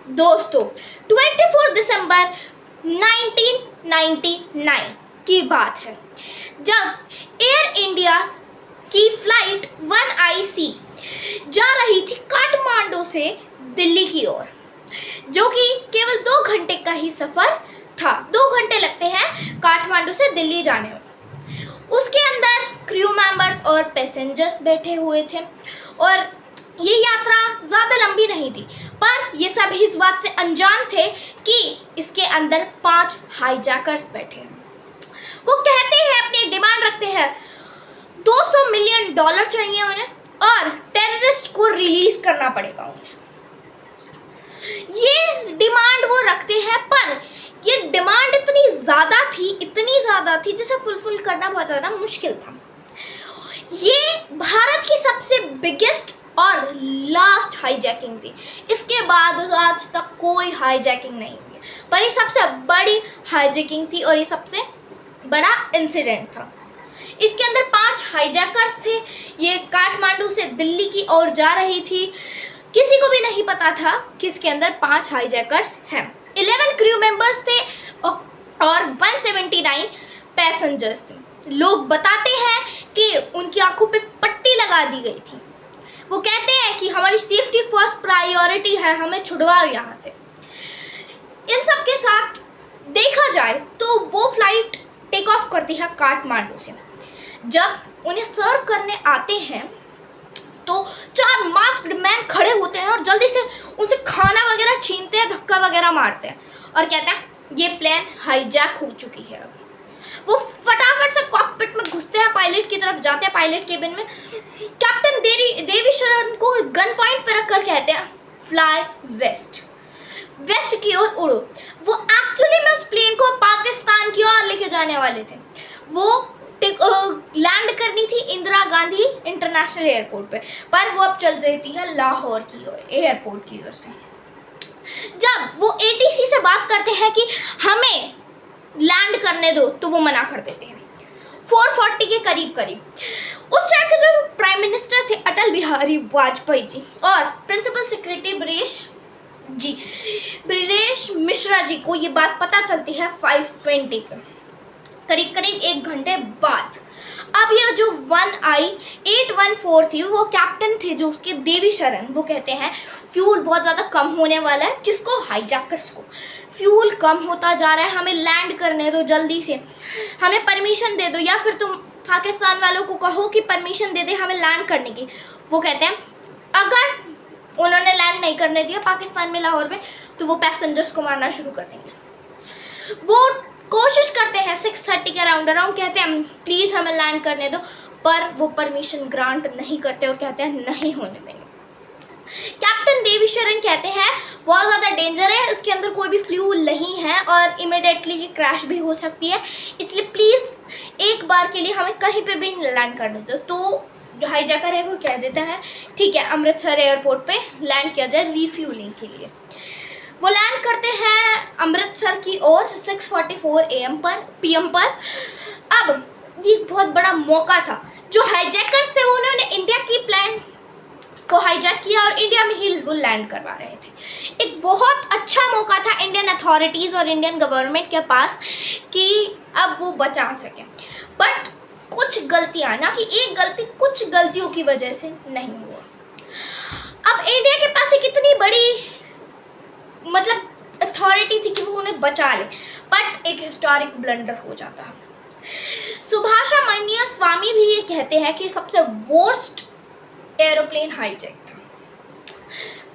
दोस्तों 24 दिसंबर 1999 की बात है जब एयर इंडिया की फ्लाइट 1IC जा रही थी काठमांडू से दिल्ली की ओर, जो कि केवल 2 घंटे का ही सफ़र था। 2 घंटे लगते हैं काठमांडू से दिल्ली जाने में। उसके अंदर क्रू मेंबर्स और पैसेंजर्स बैठे हुए थे और ये यात्रा ज़्यादा लंबी नहीं थी, पर ये सब इस बात से अनजान थे कि इसके अंदर 5 हाईजैकर्स बैठे हैं। वो कहते हैं, अपनी डिमांड रखते हैं, $200 मिलियन चाहिए उन्हें और टेररिस्ट को रिलीज करना पड़ेगा उन्हें। ये डिमांड वो रखते हैं, पर ये डिमांड इतनी ज़्यादा थी जिसे फुलफिल करना बहुत ज़्यादा मुश्किल था। ये भारत की सबसे बिगेस्ट और लास्ट हाईजैकिंग थी। इसके बाद आज तक कोई हाईजैकिंग नहीं हुई, पर ये सबसे बड़ी हाईजैकिंग थी और ये सबसे बड़ा इंसिडेंट था। इसके अंदर 5 हाईजैकर्स थे। ये काठमांडू से दिल्ली की ओर जा रही थी। किसी को भी नहीं पता था कि इसके अंदर 5 हाईजैकर्स हैं। 11 क्रू मेंबर्स थे और 179 पैसेंजर्स थे। लोग बताते हैं कि उनकी आंखों पे पट्टी लगा दी गई थी। वो कहते हैं कि हमारी सेफ्टी फर्स्ट प्रायोरिटी है, हमें छुड़वाओ यहाँ से। इन सब के साथ देखा जाए तो वो फ्लाइट टेक ऑफ करती है काठमांडू से। जब उन्हें सर्व करने आते हैं तो 4 मास्क्ड मैन खड़े होते हैं और जल्दी से उनसे खाना वगैरह छीनते हैं, धक्का वगैरह मारते हैं और कहते हैं ये प्लेन हाईजैक हो चुकी है। वो फटाफट से कॉकपिट में घुसते हैं, पायलट की तरफ जाते हैं, पायलट केबिन में। कैप्टन देवी शरण को गन पॉइंट पर रखकर कहते हैं फ्लाई वेस्ट की ओर उड़ो। वो एक्चुअली में उस प्लेन को पाकिस्तान की ओर लेके जाने वाले थे। वो लैंड करनी थी इंदिरा गांधी इंटरनेशनल एयरपोर्ट पे, पर वो अब चल रही है लाहौर की ओर, एयरपोर्ट की ओर से। जब वो ATC से बात करते हैं कि हमें लैंड करने दो, तो वो मना कर देते हैं। 4:40 के करीब उस टाइम के जो प्राइम मिनिस्टर थे अटल बिहारी वाजपेयी जी और प्रिंसिपल सेक्रेटरी ब्रिजेश मिश्रा जी को ये बात पता चलती है 5:20 पे, करीब 1 घंटे बाद। अब ये जो 814 थी, वो कैप्टन थे जो उसके देवी शरण, वो कहते हैं फ्यूल बहुत ज़्यादा कम होने वाला है। किसको? हाईजैकर्स को। फ्यूल कम होता जा रहा है, हमें लैंड करने दो जल्दी से, हमें परमिशन दे दो, या फिर तुम पाकिस्तान वालों को कहो कि परमिशन दे दे हमें लैंड करने की। वो कहते हैं अगर उन्होंने लैंड नहीं करने दिया पाकिस्तान में, लाहौर में, तो वो पैसेंजर्स को मारना शुरू कर देंगे। वो कोशिश करते हैं 6:30 के अराउंड कहते हैं प्लीज़ हमें लैंड करने दो, पर वो परमिशन ग्रांट नहीं करते और कहते हैं नहीं होने देंगे। कैप्टन देवी शरण कहते हैं बहुत ज़्यादा डेंजर है, इसके अंदर कोई भी फ्यूल नहीं है और इमिडिएटली क्रैश भी हो सकती है, इसलिए प्लीज़ एक बार के लिए हमें कहीं पे भी लैंड करने दो। तो जो हाईजैकर है वो कह देता है ठीक है, अमृतसर एयरपोर्ट पे लैंड किया जाए रिफ्यूलिंग के लिए। वो लैंड करते हैं अमृतसर की ओर 6:44 PM पर। अब ये बहुत बड़ा मौका था। जो हाईजैकर्स थे वो उन्होंने इंडिया की प्लेन को हाईजैक किया और इंडिया में ही वो लैंड करवा रहे थे। एक बहुत अच्छा मौका था इंडियन अथॉरिटीज़ और इंडियन गवर्नमेंट के पास कि अब वो बचा सकें, बट कुछ गलतियाँ, ना कि एक गलती, कुछ गलतियों की वजह से नहीं हुआ। अब इंडिया के पास एक इतनी बड़ी अथॉरिटी थी कि वो उन्हें बचा ले, बट एक हिस्टोरिक ब्लंडर हो जाता है। सुभाषा मनिया स्वामी भी ये कहते हैं कि सबसे वर्स्ट एरोप्लेन हाईजैक था।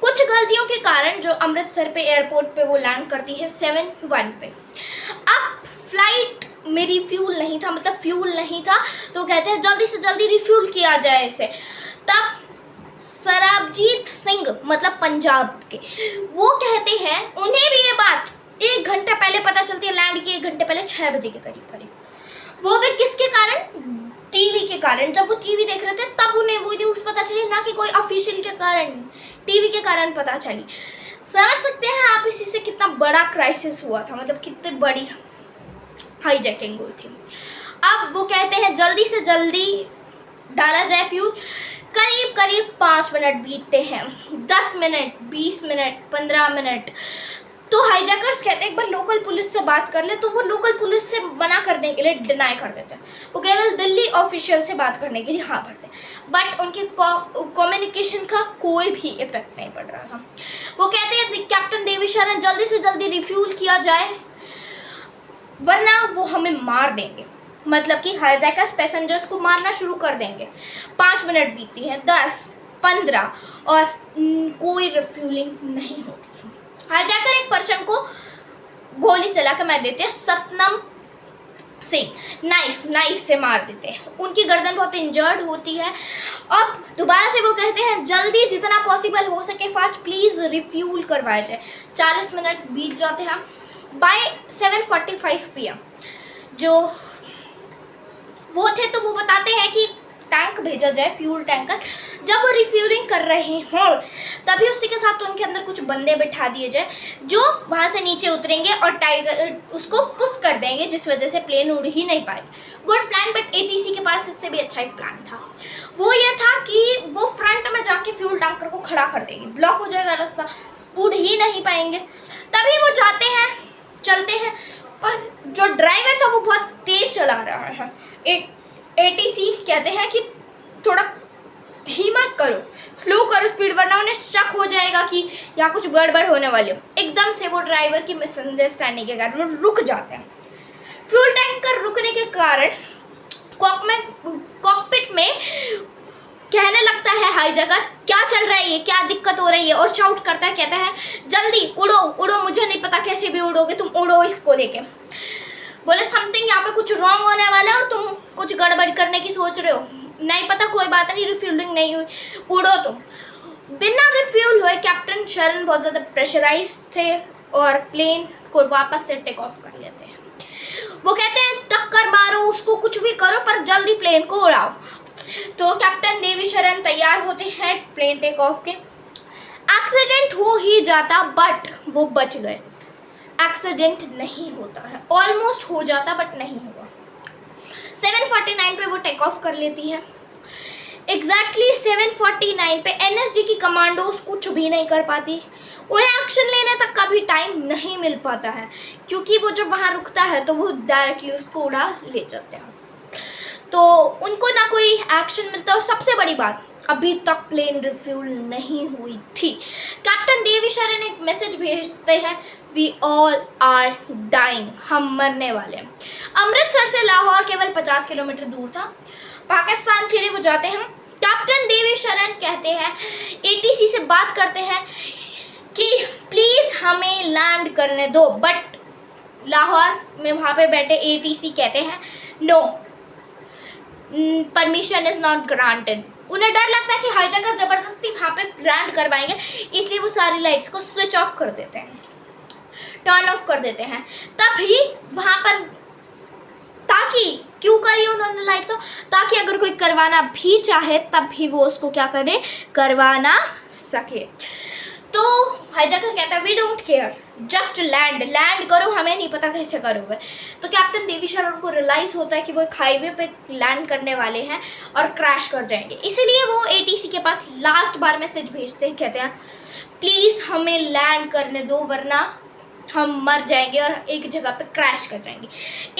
कुछ गलतियों के कारण जो अमृतसर पे एयरपोर्ट पे वो लैंड करती है 7:01 पे। अब फ्लाइट में रिफ्यूल नहीं था, फ्यूल नहीं था, तो कहते हैं जल्दी से जल्दी रिफ्यूल किया जाए इसे। तब सरबजीत सिंह पंजाब के, वो कहते हैं उन्हें भी ये बात 1 घंटा पहले पता चलती है, लैंड की 1 घंटे पहले 6 बजे के करीब। वो भी किसके कारण? टीवी के कारण। जब वो टीवी देख रहे थे तब उन्हें वो न्यूज़ पता चली, ना कि कोई ऑफिशियल के कारण, टीवी के कारण पता चली। समझ सकते हैं आप इसी से कितना बड़ा क्राइसिस हुआ था, कितनी बड़ी हाईजैकिंग हुई थी। अब वो कहते हैं जल्दी से जल्दी डाला जाए फ्यूल। करीब करीब 5 मिनट बीतते हैं, 10 मिनट, 20 मिनट, 15 मिनट। तो हाईजैकर्स कहते हैं एक बार लोकल पुलिस से बात कर ले, तो वो लोकल पुलिस से मना करने के लिए डिनाई कर देते हैं। वो केवल दिल्ली ऑफिशियल से बात करने के लिए हाँ भरते हैं, बट उनके कम्युनिकेशन का कोई भी इफेक्ट नहीं पड़ रहा था। वो कहते हैं कैप्टन देवी शरण जल्दी से जल्दी रिफ्यूल किया जाए वरना वो हमें मार देंगे, मतलब कि हाईजैकर्स पैसेंजर्स को मारना शुरू कर देंगे। 5 मिनट बीतती हैं, 10, 15 और कोई रिफ्यूलिंग नहीं होती है। हाईजैकर एक पर्सन को गोली चला के मार देते हैं, सतनाम सिंह नाइफ से मार देते हैं। उनकी गर्दन बहुत इंजर्ड होती है। अब दोबारा से वो कहते हैं जल्दी जितना पॉसिबल हो सके फास्ट प्लीज़ रिफ्यूल करवाया जाए। 40 मिनट बीत जाते हैं। बाय 7:45 PM जो वो थे तो वो बताते हैं कि टैंक भेजा जाए, फ्यूल टैंकर। जब वो रिफ्यूलिंग कर रहे हों तभी उसी के साथ उनके अंदर कुछ बंदे बिठा दिए जाए जो वहाँ से नीचे उतरेंगे और टाइगर उसको फुस कर देंगे, जिस वजह से प्लेन उड़ ही नहीं पाएगी। गुड प्लान, बट एटीसी के पास इससे भी अच्छा एक प्लान था। वो ये था कि वो फ्रंट में जाके फ्यूल टैंकर को खड़ा कर देंगे, ब्लॉक हो जाएगा रास्ता, उड़ ही नहीं पाएंगे। तभी वो जाते हैं, चलते हैं, पर जो ड्राइवर था वो बहुत तेज चला रहा है। एटीसी कहते हैं कि थोड़ा धीमा करो, स्लो करो स्पीड, वरना उन्हें शक हो जाएगा कि यहाँ कुछ गड़बड़ होने वाली है। एकदम से वो ड्राइवर की मिसअंडरस्टैंडिंग के कारण वो रुक जाते हैं। फ्यूल टैंकर रुकने के कारण कॉकपिट में कहने लगता है हाईजैकर क्या चल रहा है, ये क्या दिक्कत हो रही है, और शाउट करता है, कहता है जल्दी उड़ो उड़ो, मुझे नहीं पता कैसे भी उड़ोगे, तुम उड़ो इसको लेके। बोले समथिंग यहाँ पे कुछ रॉन्ग होने वाला है और तुम कुछ गड़बड़ करने की सोच रहे हो। नहीं पता, कोई बात नहीं, रिफ्यूलिंग नहीं हुई, उड़ो तुम। बिना रिफ्यूल हुए कैप्टन शरण बहुत ज़्यादा प्रेशराइज थे और प्लेन को वापस से टेक ऑफ कर लेते हैं। वो कहते हैं टक्कर मारो उसको, कुछ भी करो, पर जल्दी प्लेन को उड़ाओ। तो कैप्टन देवी शरण तैयार होते हैं प्लेन टेक ऑफ के। एक्सीडेंट हो ही जाता बट वो बच गए। एक्सीडेंट नहीं होता है, ऑलमोस्ट हो जाता बट नहीं हुआ। 7:49 पे वो टेक ऑफ कर लेती है। एग्जैक्टली 7:49 पे एनएसजी की कमांडोज कुछ भी नहीं कर पाती। उन्हें एक्शन लेने तक का भी टाइम नहीं मिल पाता है, क्योंकि वो जब वहाँ रुकता है तो वो डायरेक्टली उसको उड़ा ले जाते हैं। तो उनको ना कोई एक्शन मिलता। और सबसे बड़ी बात, अभी तक प्लेन रिफ्यूल नहीं हुई थी। कैप्टन देवी शरण एक मैसेज भेजते हैं, वी ऑल आर डाइंग, हम मरने वाले हैं। अमृतसर से लाहौर केवल 50 किलोमीटर दूर था। पाकिस्तान के लिए वो जाते हैं। कैप्टन देवी शरण कहते हैं, एटीसी से बात करते हैं कि प्लीज़ हमें लैंड करने दो, बट लाहौर में वहाँ पे बैठे एटीसी कहते हैं no, permission is not granted. उन्हें डर लगता है कि हाईजैकर ज़बरदस्ती वहाँ पे लैंड करवाएंगे, इसलिए वो सारी लाइट्स को स्विच ऑफ कर देते हैं, टर्न ऑफ कर देते हैं। तभी वहाँ पर, ताकि क्यों करी उन्होंने लाइट्स ऑफ, ताकि अगर कोई करवाना भी चाहे तब भी वो उसको क्या करे, करवा सके। तो हाईजैकर कहता है we don't care, just land करो, हमें नहीं पता कैसे करोगे। तो कैप्टन देवी शरण को रियलाइज़ होता है कि वो एक हाईवे पे लैंड करने वाले हैं और क्रैश कर जाएंगे, इसीलिए वो एटीसी के पास लास्ट बार मैसेज भेजते हैं, कहते हैं प्लीज़ हमें लैंड करने दो वरना हम मर जाएंगे और एक जगह पे क्रैश कर जाएंगे।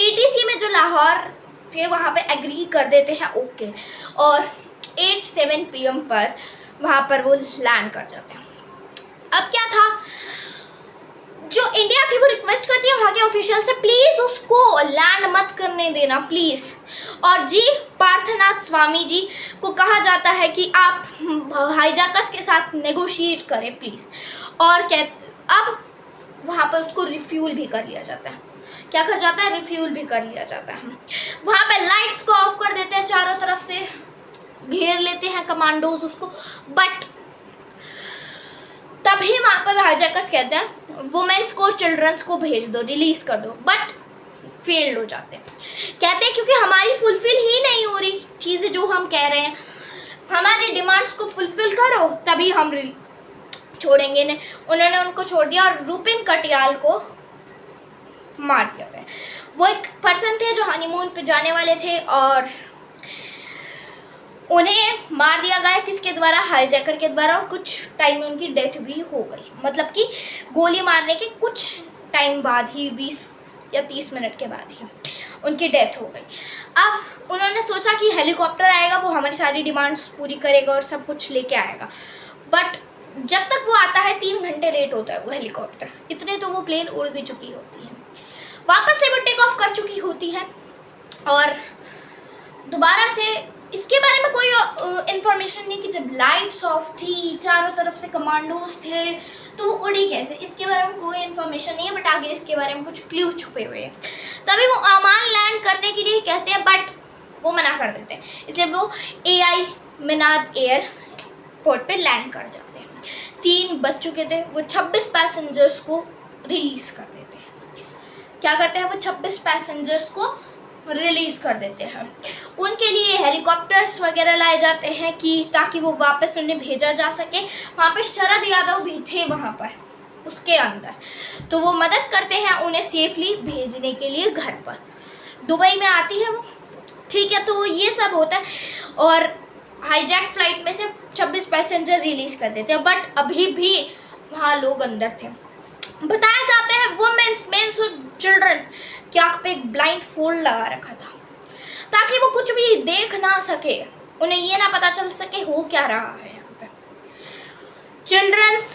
एटीसी में जो लाहौर थे वहाँ पे एग्री कर देते हैं ओके, और 8:07 PM पर वहाँ पर वो लैंड कर जाते हैं। अब क्या था, जो इंडिया थी वो रिक्वेस्ट करती है वहाँ के ऑफिशियल से प्लीज़ उसको लैंड मत करने देना प्लीज़। और जी पार्थनाथ स्वामी जी को कहा जाता है कि आप हाईजैकर्स के साथ नेगोशिएट करें प्लीज़। और अब वहाँ पर उसको रिफ्यूल भी कर लिया जाता है। क्या कर जाता है, रिफ्यूल भी कर लिया जाता है। वहाँ पे लाइट्स को ऑफ कर देते हैं, चारों तरफ से घेर लेते हैं कमांडोज उसको, बट तभी वहाँ पर हाईजैकर्स कहते हैं वुमेन्स को, चिल्ड्रंस को भेज दो, रिलीज कर दो, बट फेल्ड हो जाते हैं। कहते हैं क्योंकि हमारी फुलफिल ही नहीं हो रही चीज़ें जो हम कह रहे हैं, हमारी डिमांड्स को फुलफिल करो तभी हम छोड़ेंगे नहीं। उन्होंने उनको छोड़ दिया और रुपिन कटियाल को मार दिया गया। वो एक पर्सन थे जो हनीमून पे जाने वाले थे और उन्हें मार दिया गया किसके द्वारा, हाईजैकर के द्वारा, और कुछ टाइम में उनकी डेथ भी हो गई। मतलब कि गोली मारने के कुछ टाइम बाद ही, 20 या 30 मिनट के बाद ही उनकी डेथ हो गई। अब उन्होंने सोचा कि हेलीकॉप्टर आएगा, वो हमारी सारी डिमांड्स पूरी करेगा और सब कुछ लेके आएगा, बट जब तक वो आता है 3 घंटे लेट होता है वो हेलीकॉप्टर। इतने तो वो प्लेन उड़ भी चुकी होती है, वापस से वो टेक ऑफ कर चुकी होती है, और दोबारा से इसके बारे में कोई इंफॉर्मेशन नहीं कि जब लाइट्स ऑफ थी, चारों तरफ से कमांडोज थे, तो वो उड़ी कैसे, इसके बारे में कोई इन्फॉर्मेशन नहीं है। बट आगे इसके बारे में कुछ क्लू छुपे हुए हैं। तभी वो अमान लैंड करने के लिए कहते हैं, बट वो मना कर देते हैं, इसलिए वो AI मिनाद एयरपोर्ट पे लैंड कर जाते हैं। 3 बज चुके थे, वो 26 पैसेंजर्स को रिलीज कर देते हैं। क्या करते हैं वो 26 पैसेंजर्स को रिलीज कर देते हैं। उनके लिए हेलीकॉप्टर्स वगैरह लाए जाते हैं कि ताकि वो वापस उन्हें भेजा जा सके। वहाँ पे शरद यादव भी थे वहाँ पर उसके अंदर, तो वो मदद करते हैं उन्हें सेफली भेजने के लिए घर पर। दुबई में आती है वो, ठीक है, तो ये सब होता है, और हाईजैक फ्लाइट में से 26 पैसेंजर रिलीज कर देते हैं, बट अभी भी वहाँ लोग अंदर थे। बताया जाता है वुमेन्स, मेंस और चिल्ड्रंस की आँख पे एक ब्लाइंड फोल्ड लगा रखा था ताकि वो कुछ भी देख ना सके, उन्हें ये ना पता चल सके हो क्या रहा है यहाँ पे। चिल्ड्रंस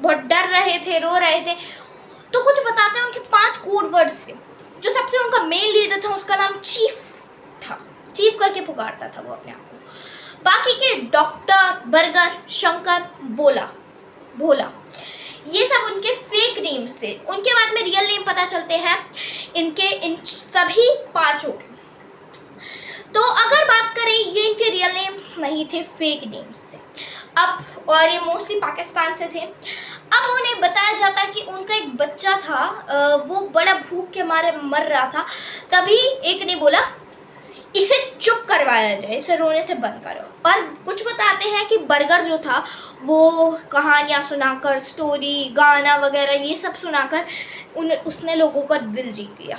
बहुत डर रहे थे, रो रहे थे। तो कुछ बताते हैं उनके 5 कोड वर्ड्स थे। जो सबसे उनका मेन लीडर था उसका नाम चीफ था, चीफ करके पुकारता था वो अपने आप को। बाकी के डॉक्टर, बर्गर, शंकर, भोला, ये सब उनके फेक नेम्स थे। उनके बाद में रियल नेम पता चलते हैं इन सभी 5 के। तो अगर बात करें, ये इनके रियल नेम्स नहीं थे, फेक नेम्स थे। अब और ये मोस्टली पाकिस्तान से थे। अब उन्हें बताया जाता है कि उनका एक बच्चा था, वो बड़ा भूख के मारे मर रहा था। तभी एक ने बोला इसे चुप करवाया जाए, इसे रोने से बंद करो। और कुछ बताते हैं कि बर्गर जो था वो कहानियाँ सुनाकर, स्टोरी, गाना वगैरह ये सब सुनाकर उसने लोगों का दिल जीत लिया।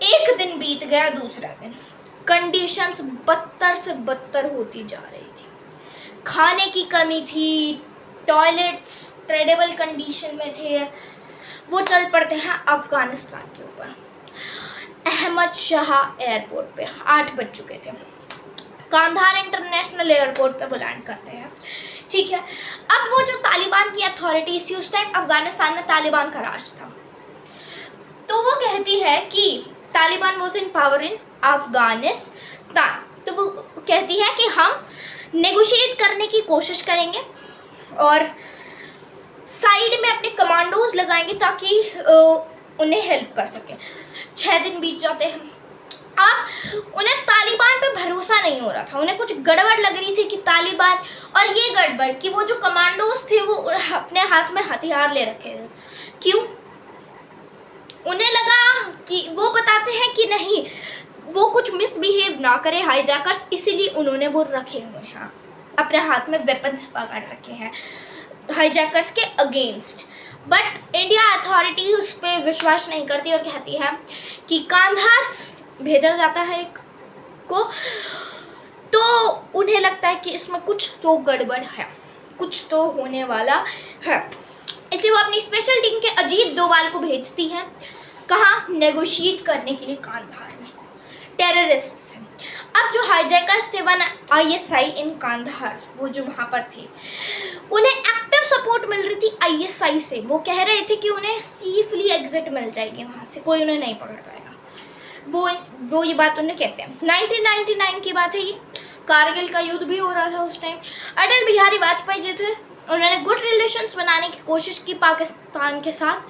एक दिन बीत गया, दूसरा दिन, कंडीशंस बदतर से बदतर होती जा रही थी। खाने की कमी थी, टॉयलेट्स ट्रेडेबल कंडीशन में थे। वो चल पड़ते हैं अफगानिस्तान के ऊपर। अहमद शाह एयरपोर्ट पे 8 बज चुके थे। कांधार इंटरनेशनल एयरपोर्ट पे वो लैंड करते हैं, ठीक है। अब वो जो तालिबान की अथॉरिटीज थी, उस टाइम अफगानिस्तान में तालिबान का राज था, तो वो कहती है कि Taliban was in power in Afghanistan. तो वो कहती है कि हम नेगोशिएट करने की कोशिश करेंगे और साइड में अपने कमांडोज लगाएंगे ताकि उन्हें हेल्प कर सके। 6 दिन बीत जाते हैं। अब उन्हें तालिबान पे भरोसा नहीं हो रहा था, उन्हें कुछ गड़बड़ लग रही थी कि तालिबान, और ये गड़बड़ कि वो जो कमांडोज थे वो अपने हाथ में हथियार ले रखे थे। क्यों? उन्हें लगा कि वो बताते हैं कि नहीं, वो कुछ मिसबिहेव ना करे हाईजैकर्स, इसीलिए उन्होंने वो रखे हुए हैं, अपने हाथ में वेपन्स पकड़ रखे हैं हाईजैकर्स के अगेंस्ट। बट इंडिया अथॉरिटी उस पर विश्वास नहीं करती और कहती है कि कांधार भेजा जाता है को, तो उन्हें लगता है कि इसमें कुछ तो गड़बड़ है, कुछ तो होने वाला है। इसे वो अपनी स्पेशल टीम के अजीत डोभाल को भेजती हैं, कहाँ, नेगोशिएट करने के लिए कांधार में। टेररिस्ट से अब जो हाईजैकर्स थे 1 ISI इन कांधार, वो जो वहाँ पर थे, उन्हें एक्टिव सपोर्ट मिल रही थी ISI से। वो कह रहे थे कि उन्हें सेफली एग्जिट मिल जाएगी वहाँ से, कोई उन्हें नहीं पकड़ पाएगा। वो ये बात उन्हें कहते हैं। 1999 की बात है ये, कारगिल का युद्ध भी हो रहा था उस टाइम। अटल बिहारी वाजपेयी जी थे, उन्होंने गुड रिलेशंस बनाने की कोशिश की पाकिस्तान के साथ,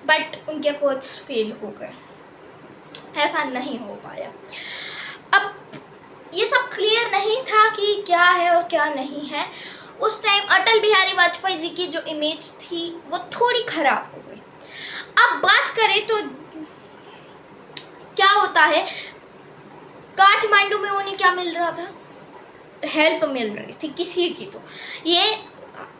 बट उनके एफर्ट्स फेल हो गए, ऐसा नहीं हो पाया। अब ये सब क्लियर नहीं था कि क्या है और क्या नहीं है। उस टाइम अटल बिहारी वाजपेयी जी की जो इमेज थी वो थोड़ी खराब हो गई। अब बात करें तो क्या होता है, काठमांडू में उन्हें क्या मिल रहा था, हेल्प मिल रही थी किसी की, तो ये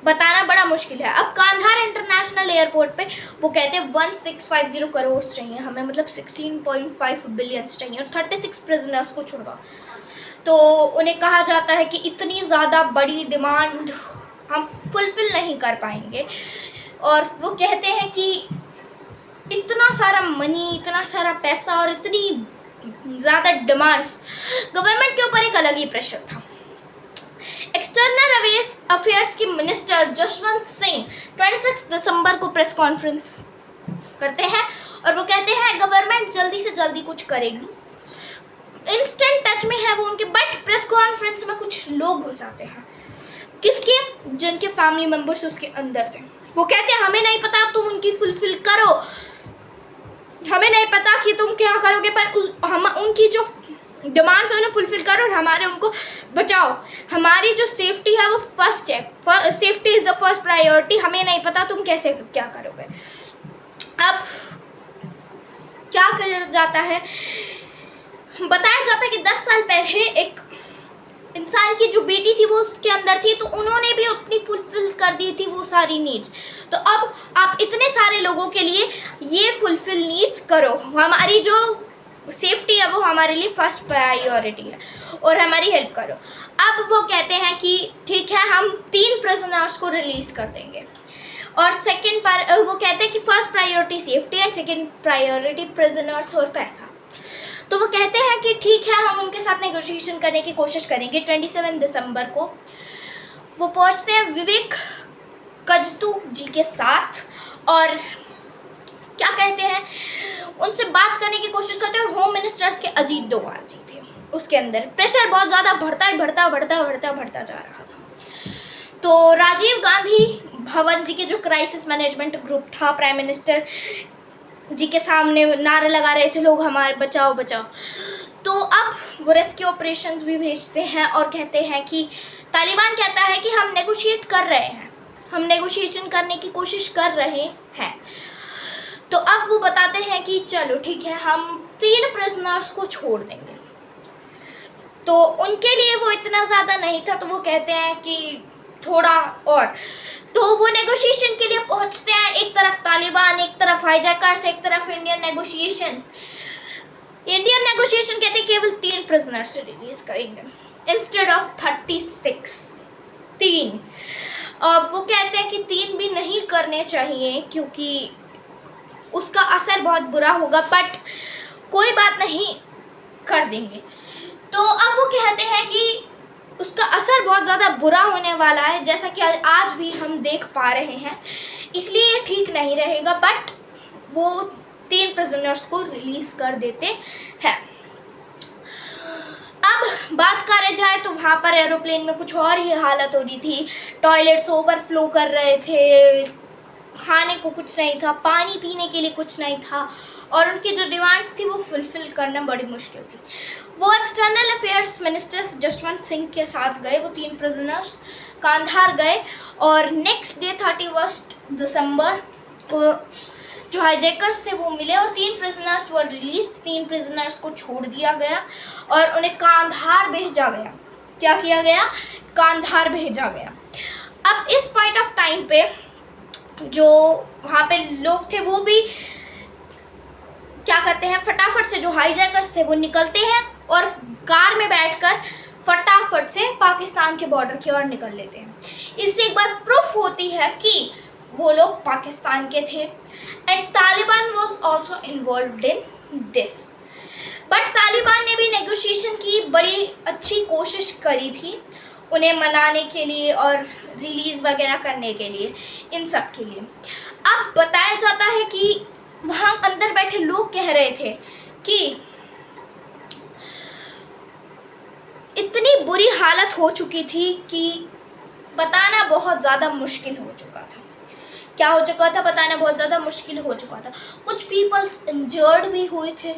बताना बड़ा मुश्किल है। अब कांधार इंटरनेशनल एयरपोर्ट पे वो कहते हैं 1650 करोड़ चाहिए हमें, मतलब 16.5 बिलियन चाहिए, और 36 प्रिजनर्स को छुड़वा। तो उन्हें कहा जाता है कि इतनी ज़्यादा बड़ी डिमांड हम फुलफ़िल नहीं कर पाएंगे, और वो कहते हैं कि इतना सारा मनी, इतना सारा पैसा और इतनी ज़्यादा डिमांड्स, गवर्नमेंट के ऊपर एक अलग ही प्रेशर था। एक्सटर्नल अफेयर्स की मिनिस्टर जसवंत सिंह 26 दिसंबर को प्रेस कॉन्फ्रेंस करते हैं और वो कहते हैं गवर्नमेंट जल्दी से जल्दी कुछ करेगी, इंस्टेंट टच में है वो उनके, बट प्रेस कॉन्फ्रेंस में कुछ लोग घुस आते हैं, किसके, जिनके फैमिली मेंबर्स उसके अंदर थे। वो कहते हैं हमें नहीं पता, तुम उनकी फुलफिल करो, हमें नहीं पता कि तुम क्या करोगे, पर हम उनकी जो डिमांड्स है उन्हें फुलफिल करो और हमारे उनको बचाओ, हमारी जो सेफ्टी है वो फर्स्ट है, safety is the first priority, हमें नहीं पता तुम कैसे क्या करोगे। अब क्या किया जाता है, बताया जाता है कि 10 साल पहले एक इंसान की जो बेटी थी वो उसके अंदर थी, तो उन्होंने भी अपनी फुलफिल कर दी थी वो सारी नीड्स। तो अब आप इतने सारे लोगों के लिए ये फुलफिल नीड्स करो, हमारी जो सेफ्टी है वो हमारे लिए फर्स्ट प्रायोरिटी है और हमारी हेल्प करो। अब वो कहते हैं कि ठीक है, हम 3 प्रिजनर्स को रिलीज़ कर देंगे, और सेकंड पर वो कहते हैं कि first priority safety and second priority prisoners और पैसा। तो वो कहते हैं कि ठीक है, हम उनके साथ नेगोशिएशन करने की कोशिश करेंगे। 27 दिसंबर को वो पहुंचते हैं विवेक कजतू जी के साथ और क्या कहते हैं, उनसे बात करने की कोशिश करते हैं, और होम मिनिस्टर्स के अजीत डोभाल जी थे। उसके अंदर प्रेशर बहुत ज़्यादा बढ़ता जा रहा था। तो राजीव गांधी भवन जी के जो क्राइसिस मैनेजमेंट ग्रुप था, प्राइम मिनिस्टर जी के सामने नारे लगा रहे थे लोग, हमारे बचाओ बचाओ। तो अब वो रेस्क्यू ऑपरेशंस भी भेजते हैं और कहते हैं कि तालिबान कहता है कि हम नेगोशिएट कर रहे हैं, हम नेगोशिएशन करने की कोशिश कर रहे हैं। तो अब वो बताते हैं कि चलो ठीक है, हम 3 प्रिजनर्स को छोड़ देंगे। तो उनके लिए वो इतना ज़्यादा नहीं था, तो वो कहते हैं कि थोड़ा और। तो वो नेगोशिएशन के लिए पहुंचते हैं, एक तरफ तालिबान, एक तरफ हाईजैकर्स, एक तरफ इंडियन नेगोशिएशंस। इंडियन नेगोशिएशन कहते हैं केवल 3 प्रिजनर्स रिलीज करेंगे इंस्टेड ऑफ 36। 3 वो कहते हैं कि 3 भी नहीं करने चाहिए क्योंकि उसका असर बहुत बुरा होगा, बट कोई बात नहीं, कर देंगे। तो अब वो कहते हैं कि उसका असर बहुत ज़्यादा बुरा होने वाला है, जैसा कि आज भी हम देख पा रहे हैं, इसलिए ये ठीक नहीं रहेगा, बट वो 3 प्रिजनर्स को रिलीज़ कर देते हैं। अब बात करें जाए तो वहाँ पर एरोप्लेन में कुछ और ही हालत हो रही थी, टॉयलेट्स ओवरफ्लो कर रहे थे, खाने को कुछ नहीं था, पानी पीने के लिए कुछ नहीं था, और उनकी जो डिमांड्स थी वो फुलफिल करना बड़ी मुश्किल थी। वो external affairs minister Jaswant Singh के साथ गए, वो 3 प्रिजनर्स कांधार गए, और नेक्स्ट डे 31 दिसंबर को जो हाईजैकर्स थे वो मिले और 3 प्रिजनर्स वर रिलीज। 3 प्रिजनर्स को छोड़ दिया गया और उन्हें कांधार भेजा गया। क्या किया गया? कांधार भेजा गया। अब इस पॉइंट ऑफ टाइम पे जो वहाँ पे लोग थे वो भी क्या करते हैं, फटाफट से जो हाईजैकर्स थे वो निकलते हैं और कार में बैठकर फटाफट से पाकिस्तान के बॉर्डर की ओर निकल लेते हैं। इससे एक बात प्रूफ होती है कि वो लोग पाकिस्तान के थे and Taliban was also involved in this. But Taliban ने भी नेगोशिएशन की बड़ी अच्छी कोशिश करी थी उन्हें मनाने के लिए और रिलीज़ वगैरह करने के लिए, इन सब के लिए। अब बताया जाता है कि वहाँ अंदर बैठे लोग कह रहे थे कि इतनी बुरी हालत हो चुकी थी कि बताना बहुत ज़्यादा मुश्किल हो चुका था। क्या हो चुका था? बताना बहुत ज़्यादा मुश्किल हो चुका था। कुछ पीपल्स इंजर्ड भी हुए थे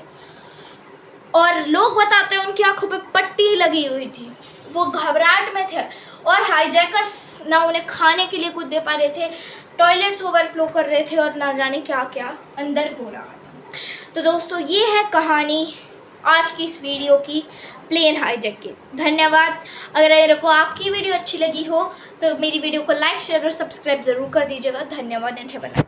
और लोग बताते हैं उनकी आंखों पे पट्टी लगी हुई थी, वो घबराहट में थे और हाईजैकर्स ना उन्हें खाने के लिए कुछ दे पा रहे थे, टॉयलेट्स ओवरफ्लो कर रहे थे और ना जाने क्या क्या अंदर हो रहा था। तो दोस्तों ये है कहानी आज की इस वीडियो की, प्लेन हाईजैक की। धन्यवाद। अगर मेरे को आपकी वीडियो अच्छी लगी हो तो मेरी वीडियो को लाइक, शेयर और सब्सक्राइब ज़रूर कर दीजिएगा। धन्यवाद and have a nice day.